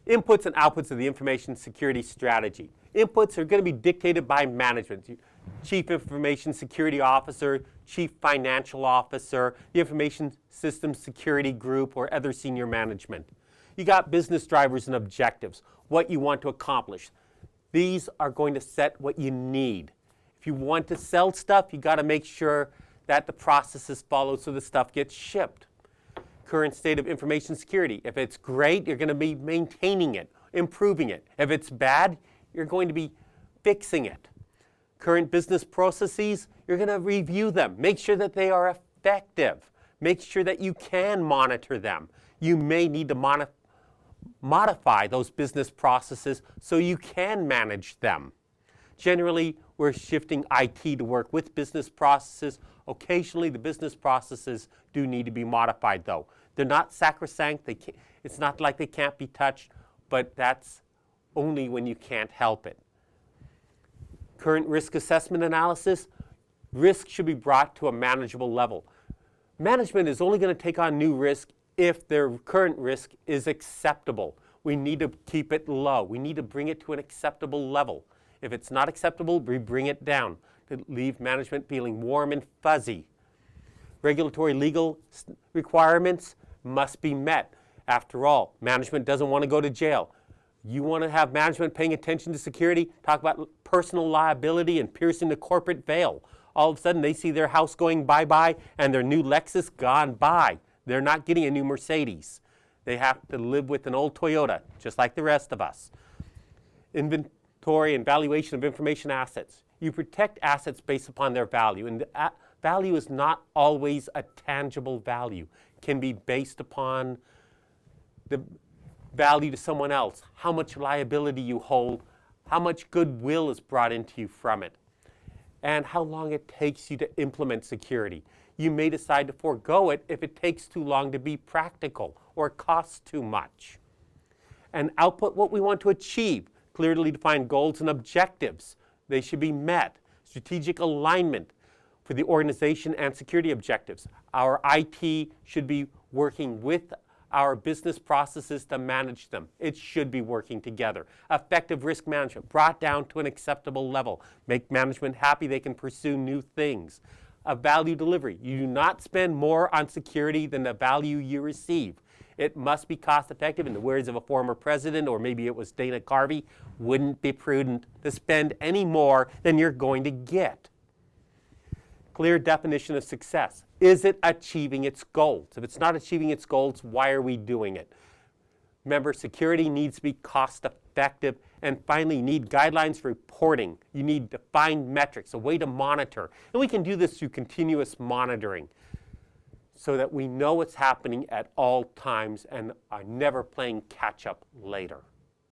Inputs and outputs of the information security strategy. Inputs are going to be dictated by management. Chief Information Security Officer, Chief Financial Officer, the Information Systems Security Group, or other senior management. You got business drivers and objectives, what you want to accomplish. These are going to set what you need. If you want to sell stuff, you got to make sure that the processes follow so the stuff gets shipped. Current state of information security. If it's great, you're going to be maintaining it, improving it. If it's bad, you're going to be fixing it. Current business processes, you're going to review them. Make sure that they are effective. Make sure that you can monitor them. You may need to modify those business processes so you can manage them. Generally, we're shifting IT to work with business processes. Occasionally, the business processes do need to be modified, though. They're not sacrosanct. It's not like they can't be touched, but that's only when you can't help it. Current risk assessment analysis. Risk should be brought to a manageable level. Management is only going to take on new risk if their current risk is acceptable. We need to keep it low. We need to bring it to an acceptable level. If it's not acceptable, we bring it down to leave management feeling warm and fuzzy. Regulatory legal requirements must be met. After all, management doesn't want to go to jail. You want to have management paying attention to security, talk about personal liability and piercing the corporate veil. All of a sudden, they see their house going bye-bye and their new Lexus gone by. They're not getting a new Mercedes. They have to live with an old Toyota, just like the rest of us. Inventory and valuation of information assets. You protect assets based upon their value, and value is not always a tangible value. It can be based upon the value to someone else, how much liability you hold, how much goodwill is brought into you from it, and how long it takes you to implement security. You may decide to forego it if it takes too long to be practical or costs too much. And output, what we want to achieve. Clearly defined goals and objectives. They should be met. Strategic alignment for the organization and security objectives. Our IT should be working with our business processes to manage them. It should be working together. Effective risk management brought down to an acceptable level. Make management happy they can pursue new things. A value delivery. You do not spend more on security than the value you receive. It must be cost effective. In the words of a former president, or maybe it was Dana Carvey, wouldn't be prudent to spend any more than you're going to get. Clear definition of success. Is it achieving its goals? If it's not achieving its goals, why are we doing it? Remember, security needs to be cost effective. And finally, you need guidelines for reporting. You need defined metrics, a way to monitor. And we can do this through continuous monitoring so that we know what's happening at all times and are never playing catch up later.